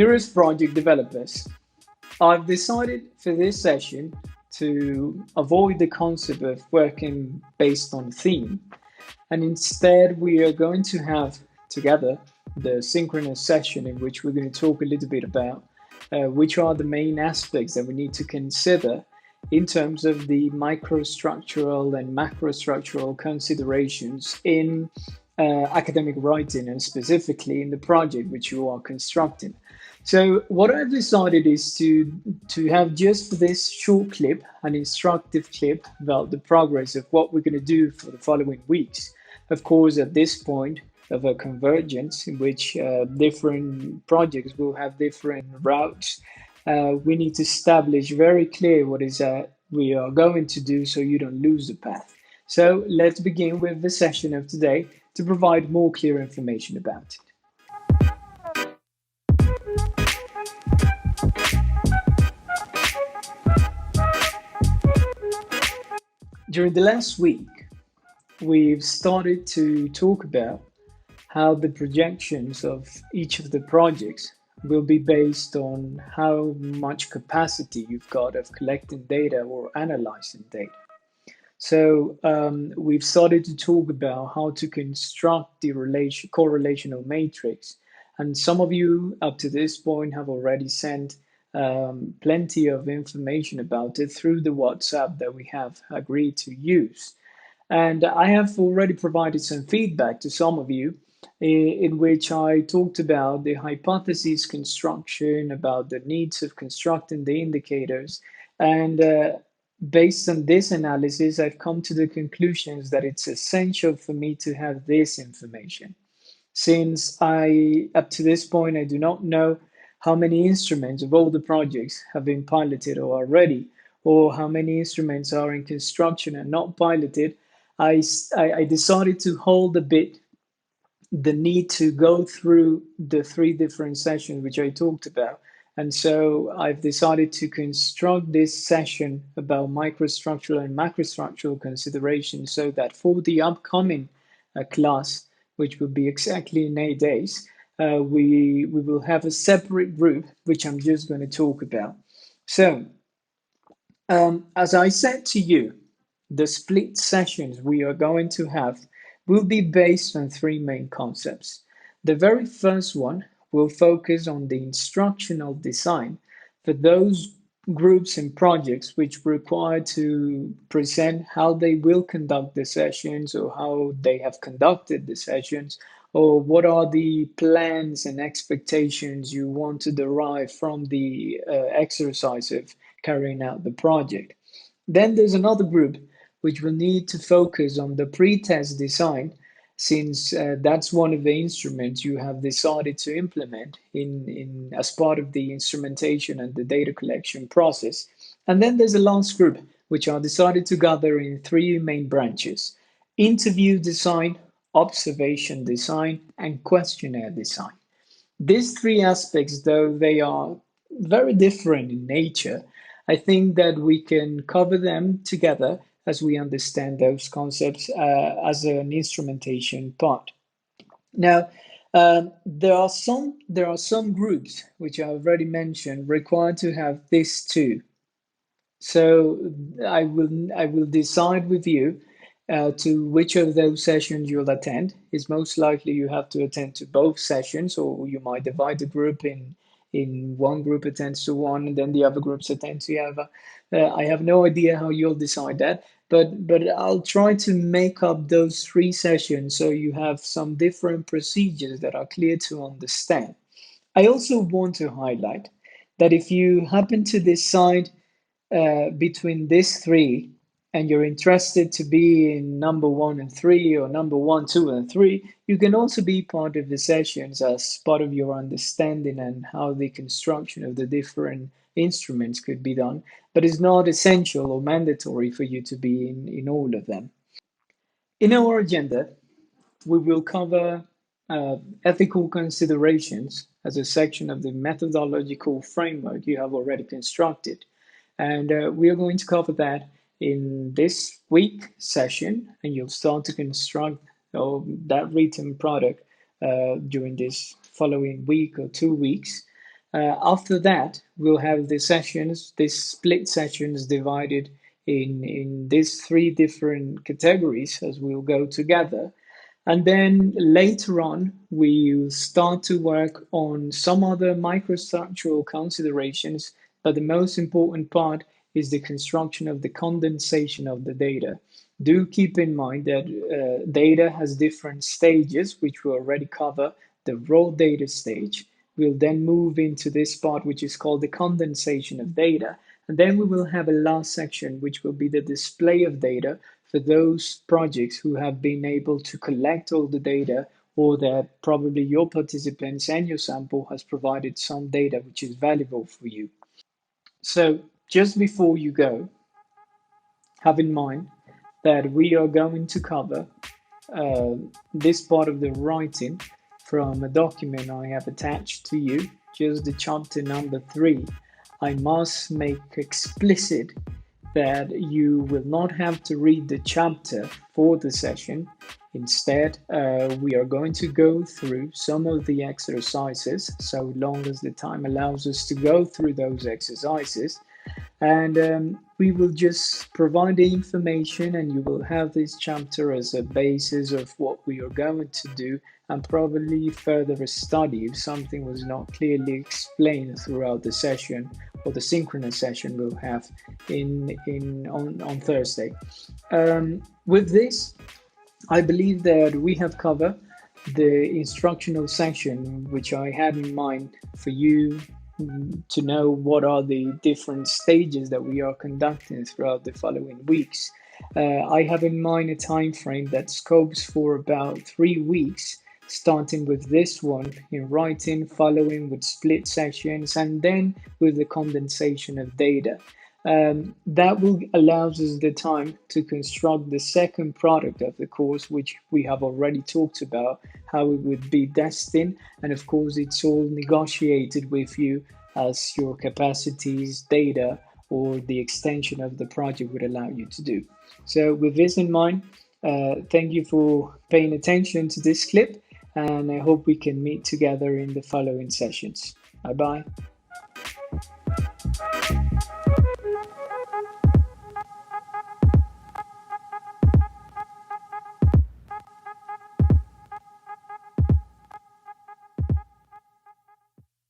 Dearest project developers, I've decided for this session to avoid the concept of working based on theme, and instead we are going to have together the synchronous session in which we're going to talk a little bit about which are the main aspects that we need to consider in terms of the microstructural and macrostructural considerations in academic writing, and specifically in the project which you are constructing. So what I've decided is to have just for this short clip, an instructive clip about the progress of what we're going to do for the following weeks. Of course, at this point of a convergence in which different projects will have different routes, we need to establish very clear what is we are going to do so you don't lose the path. So let's begin with the session of today to provide more clear information about it. During the last week, we've started to talk about how the projections of each of the projects will be based on how much capacity you've got of collecting data or analyzing data. So we've started to talk about how to construct the correlational matrix. And some of you up to this point have already sent plenty of information about it through the WhatsApp that we have agreed to use. And I have already provided some feedback to some of you in which I talked about the hypothesis construction, about the needs of constructing the indicators. And based on this analysis, I've come to the conclusions that it's essential for me to have this information. Since up to this point, I do not know how many instruments of all the projects have been piloted or are ready, or how many instruments are in construction and not piloted, I decided to hold a bit the need to go through the three different sessions which I talked about. And so I've decided to construct this session about microstructural and macrostructural considerations so that for the upcoming class, which will be exactly in 8 days, we will have a separate group, which I'm just going to talk about. So, as I said to you, the split sessions we are going to have will be based on three main concepts. The very first one will focus on the instructional design for those groups and projects which require to present how they will conduct the sessions or how they have conducted the sessions, or what are the plans and expectations you want to derive from the exercise of carrying out the project. Then there's another group which will need to focus on the pre-test design, since that's one of the instruments you have decided to implement in as part of the instrumentation and the data collection process. And then there's a last group, which are decided to gather in three main branches: interview design, observation design, and questionnaire design. These three aspects, though they are very different in nature, I think that we can cover them together as we understand those concepts as an instrumentation part. Now, there are some groups which I already mentioned required to have this too. So I will decide with you to which of those sessions you'll attend. It's most likely you have to attend to both sessions, or you might divide the group in one group attends to one and then the other groups attend to the other. I have no idea how you'll decide that, but I'll try to make up those three sessions so you have some different procedures that are clear to understand. I also want to highlight that if you happen to decide between these three and you're interested to be in number 1 and 3, or number 1, 2, and 3, you can also be part of the sessions as part of your understanding and how the construction of the different instruments could be done. But it's not essential or mandatory for you to be in all of them. In our agenda, we will cover ethical considerations as a section of the methodological framework you have already constructed. And we are going to cover that in this week session, and you'll start to construct that written product during this following week or 2 weeks. After that, we'll have the sessions, these split sessions divided in these three different categories as we'll go together. And then later on, we'll start to work on some other microstructural considerations, but the most important part is the construction of the condensation of the data. Do keep in mind that data has different stages, which we already cover. The raw data stage. We'll then move into this part, which is called the condensation of data. And then we will have a last section, which will be the display of data for those projects who have been able to collect all the data, or that probably your participants and your sample has provided some data which is valuable for you. So just before you go, have in mind that we are going to cover uh, this part of the writing from a document I have attached to you, just the chapter number 3. I must make explicit that you will not have to read the chapter for the session. Instead, we are going to go through some of the exercises, so long as the time allows us to go through those exercises. And we will just provide the information, and you will have this chapter as a basis of what we are going to do, and probably further study if something was not clearly explained throughout the session or the synchronous session we'll have on Thursday. With this, I believe that we have covered the instructional section, which I had in mind for you to know what are the different stages that we are conducting throughout the following weeks. I have in mind a time frame that scopes for about 3 weeks, starting with this one in writing, following with split sessions, and then with the condensation of data. That will allows us the time to construct the second product of the course, which we have already talked about, how it would be destined, and of course it's all negotiated with you as your capacities, data, or the extension of the project would allow you to do. So with this in mind, thank you for paying attention to this clip, and I hope we can meet together in the following sessions. Bye bye.